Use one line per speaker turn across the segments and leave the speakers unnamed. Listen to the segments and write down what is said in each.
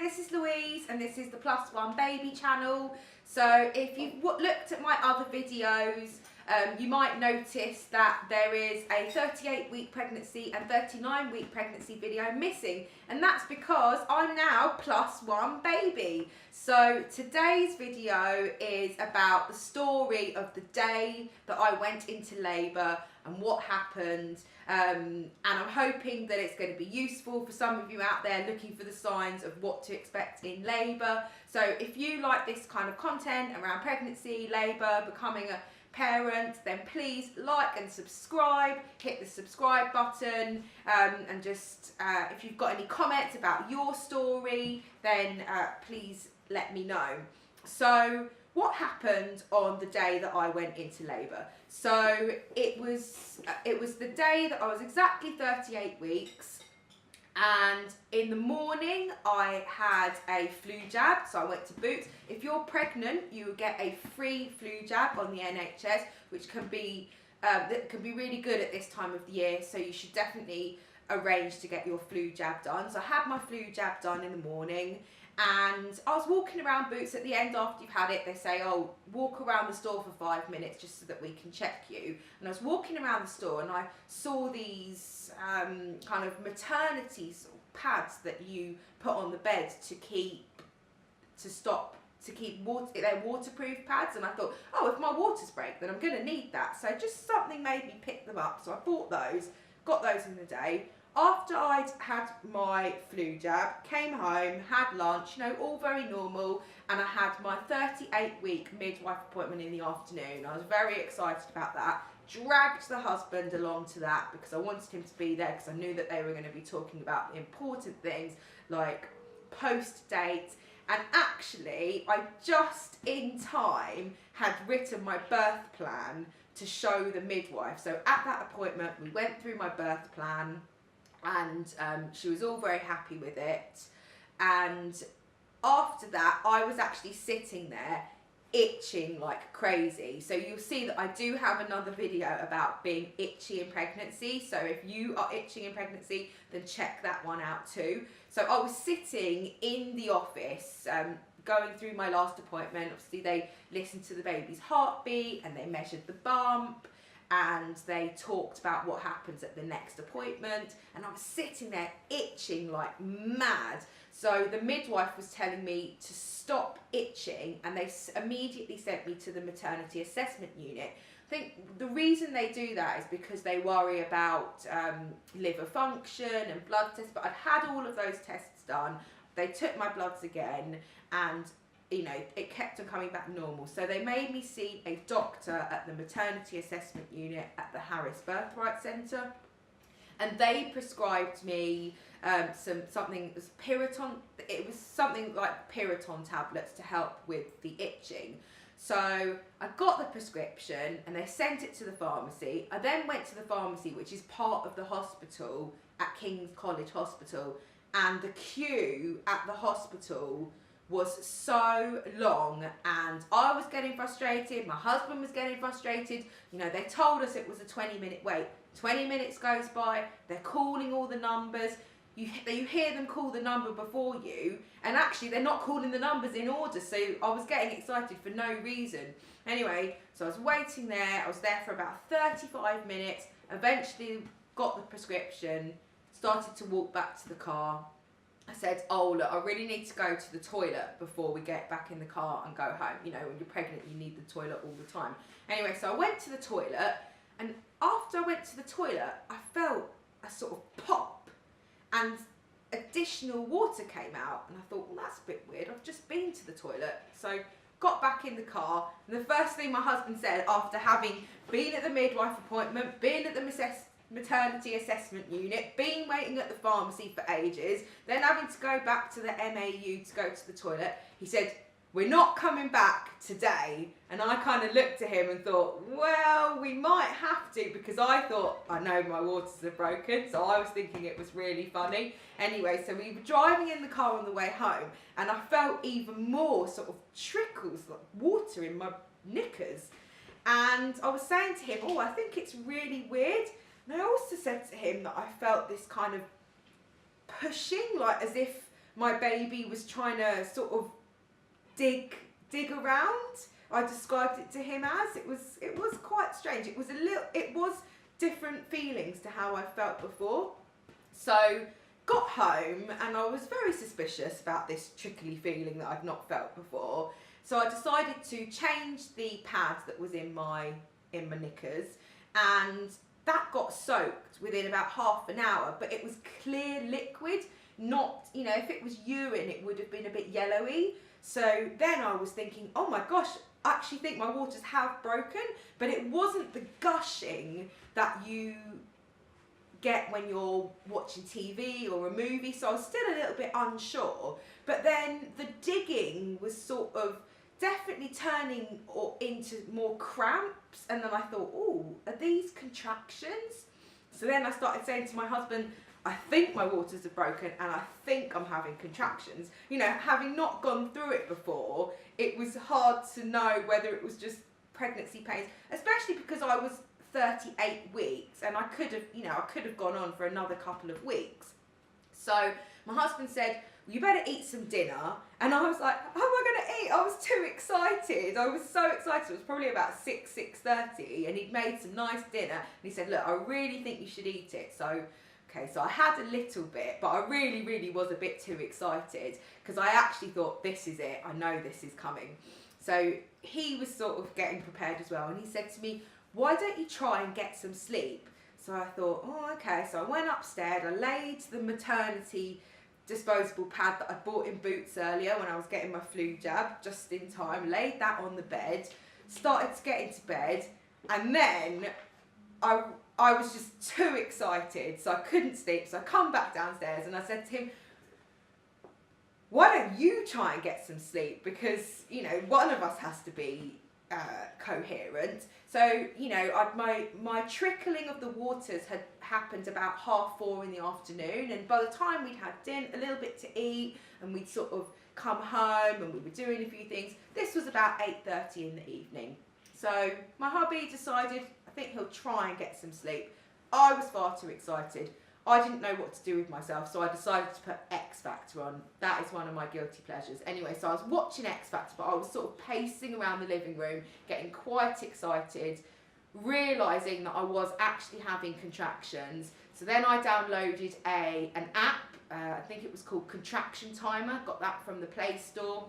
this is Louise and this is the +1 baby channel. So if you've looked at my other videos, you might notice that there is a 38-week pregnancy and 39-week pregnancy video missing, and that's because I'm now +1 baby. So today's video is about the story of the day that I went into labour and what happened, and I'm hoping that it's going to be useful for some of you out there looking for the signs of what to expect in labour. So if you like this kind of content around pregnancy, labour, becoming a parent, then please like and subscribe, hit the subscribe button, and just if you've got any comments about your story, then please let me know. So what happened on the day that I went into labour? So it was the day that I was exactly 38 weeks, and in the morning I had a flu jab, so I went to Boots. If you're pregnant, you get a free flu jab on the NHS, which can be really good at this time of the year, so you should definitely arrange to get your flu jab done. So I had my flu jab done in the morning, and I was walking around Boots. At the end, after you've had it, they say, oh, walk around the store for 5 minutes just so that we can check you. And I was walking around the store and I saw these kind of maternity sort of pads that you put on the bed to keep water, they're waterproof pads, and I thought, oh, if my waters break, then I'm going to need that. So just something made me pick them up. So I bought those, got those in the day. After I'd had my flu jab, came home, had lunch, you know, all very normal, and I had my 38-week midwife appointment in the afternoon. I was very excited about that. Dragged the husband along to that because I wanted him to be there, because I knew that they were going to be talking about important things like post-date. And actually, I just in time had written my birth plan to show the midwife. So at that appointment, we went through my birth plan, and she was all very happy with it. And after that, I was actually sitting there itching like crazy. So you'll see that I do have another video about being itchy in pregnancy. So if you are itching in pregnancy, then check that one out too. So I was sitting in the office, going through my last appointment. Obviously they listened to the baby's heartbeat and they measured the bump, and they talked about what happens at the next appointment, and I was sitting there itching like mad. So the midwife was telling me to stop itching, and they immediately sent me to the maternity assessment unit. I think the reason they do that is because they worry about liver function and blood tests, but I'd had all of those tests done. They took my bloods again, and you know, it kept on coming back normal. So they made me see a doctor at the maternity assessment unit at the Harris Birthright Centre, and they prescribed me something was Piriton. It was something like Piriton tablets to help with the itching. So I got the prescription and they sent it to the pharmacy. I then went to the pharmacy, which is part of the hospital at King's College Hospital, and the queue at the hospital was so long, and I was getting frustrated, my husband was getting frustrated. You know, they told us it was a 20-minute wait. 20 minutes goes by, they're calling all the numbers. You hear them call the number before you, and actually they're not calling the numbers in order, so I was getting excited for no reason. Anyway, so I was waiting there, I was there for about 35 minutes, eventually got the prescription, started to walk back to the car. I said, oh look, I really need to go to the toilet before we get back in the car and go home. You know, when you're pregnant, you need the toilet all the time. Anyway, so I went to the toilet, and after I went to the toilet, I felt a sort of pop, and additional water came out, and I thought, well, that's a bit weird. I've just been to the toilet. So got back in the car, and the first thing my husband said, after having been at the midwife appointment, been at the maternity assessment unit, been waiting at the pharmacy for ages, then having to go back to the MAU to go to the toilet, he said, we're not coming back today. And I kind of looked at him and thought, well, we might have to, because I thought, I know my waters are broken, so I was thinking it was really funny. Anyway, so we were driving in the car on the way home, and I felt even more sort of trickles, like water in my knickers. And I was saying to him, oh, I think it's really weird. And I also said to him that I felt this kind of pushing, like as if my baby was trying to sort of dig around. I described it to him as it was quite strange. It was different feelings to how I felt before. So got home and I was very suspicious about this trickly feeling that I'd not felt before. So I decided to change the pad that was in my knickers, and that got soaked within about half an hour, but it was clear liquid, not, if it was urine it would have been a bit yellowy. So then I was thinking, oh my gosh, I actually think my waters have broken, but it wasn't the gushing that you get when you're watching TV or a movie, so I was still a little bit unsure. But then the digging was sort of definitely turning into more cramps, and then I thought, oh, are these contractions? So then I started saying to my husband, I think my waters are broken and I think I'm having contractions. Having not gone through it before, it was hard to know whether it was just pregnancy pains, especially because I was 38 weeks and I could have gone on for another couple of weeks. So my husband said, well, you better eat some dinner. And I was like, how am I going to eat? I was too excited. I was so excited. It was probably about 6:30 and he'd made some nice dinner. And he said, look, I really think you should eat it. So I had a little bit, but I really, really was a bit too excited because I actually thought, this is it. I know this is coming. So he was sort of getting prepared as well. And he said to me, why don't you try and get some sleep? So I thought, oh, okay. So I went upstairs. I laid the maternity disposable pad that I bought in Boots earlier when I was getting my flu jab, just in time, laid that on the bed, started to get into bed, and then I was just too excited, so I couldn't sleep. So I come back downstairs and I said to him, why don't you try and get some sleep? Because, one of us has to be coherent. So, my trickling of the waters had happened about 4:30 in the afternoon, and by the time we'd had a little bit to eat, and we'd sort of come home and we were doing a few things, this was about 8:30 in the evening. So my hubby decided, I think he'll try and get some sleep. I was far too excited. I didn't know what to do with myself, so I decided to put X Factor on. That is one of my guilty pleasures. Anyway, so I was watching X Factor, but I was sort of pacing around the living room, getting quite excited, realising that I was actually having contractions. So then I downloaded an app, I think it was called Contraction Timer, got that from the Play Store,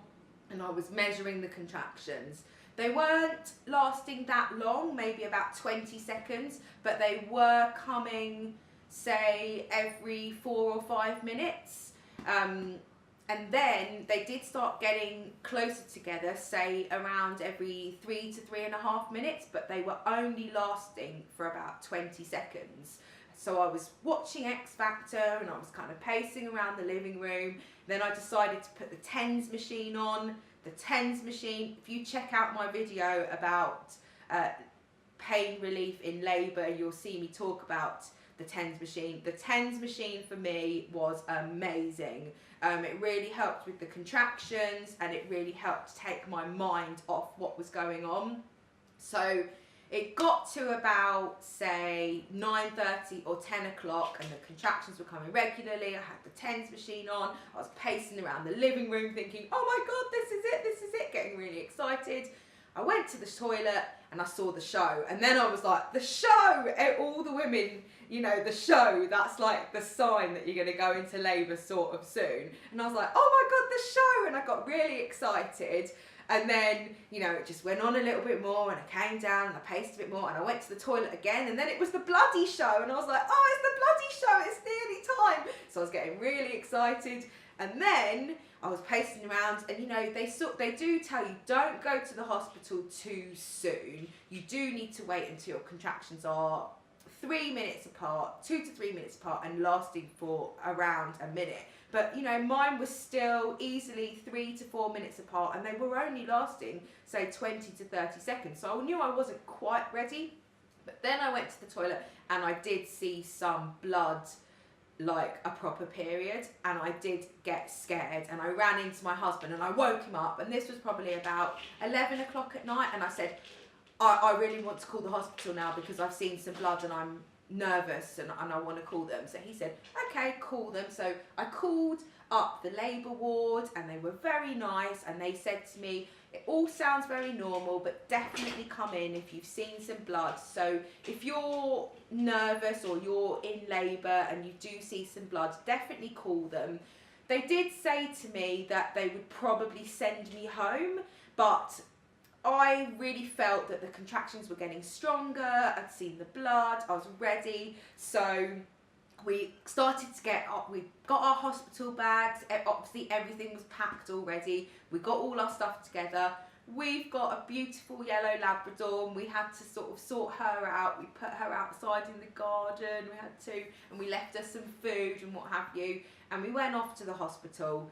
and I was measuring the contractions. They weren't lasting that long, maybe about 20 seconds, but they were coming, say, every 4 or 5 minutes. And then they did start getting closer together, say around every 3 to 3.5 minutes, but they were only lasting for about 20 seconds. So I was watching X Factor and I was kind of pacing around the living room. Then I decided to put the TENS machine on. The TENS machine, if you check out my video about pain relief in labour, you'll see me talk about the TENS machine. The TENS machine for me was amazing. It really helped with the contractions and it really helped to take my mind off what was going on. So it got to about, say, 9:30 or 10 o'clock and the contractions were coming regularly. I had the TENS machine on. I was pacing around the living room thinking, oh my God, this is it, getting really excited. I went to the toilet and I saw the show, and then I was like, the show, all the women, the show, that's like the sign that you're going to go into labour sort of soon. And I was like, oh my God, the show, and I got really excited. And then, it just went on a little bit more and I came down and I paced a bit more and I went to the toilet again, and then it was the bloody show and I was like, oh, it's the bloody show, it's nearly time. So I was getting really excited, and then I was pacing around and, they do tell you, don't go to the hospital too soon. You do need to wait until your contractions are 3 minutes apart, 2 to 3 minutes apart, and lasting for around a minute. But, mine was still easily 3 to 4 minutes apart, and they were only lasting, say, 20 to 30 seconds. So I knew I wasn't quite ready. But then I went to the toilet and I did see some blood, like a proper period, and I did get scared, and I ran into my husband and I woke him up, and this was probably about 11 o'clock at night, and I said, I really want to call the hospital now because I've seen some blood and I'm nervous and I want to call them. So he said, okay, call them. So I called up the labour ward, and they were very nice, and they said to me, it all sounds very normal, but definitely come in if you've seen some blood. So if you're nervous or you're in labour and you do see some blood, definitely call them. They did say to me that they would probably send me home, but I really felt that the contractions were getting stronger. I'd seen the blood, I was ready. So we started to get up, we got our hospital bags, obviously everything was packed already, we got all our stuff together. We've got a beautiful yellow Labrador, and we had to sort of sort her out. We put her outside in the garden, we had to, and we left her some food and what have you, and we went off to the hospital.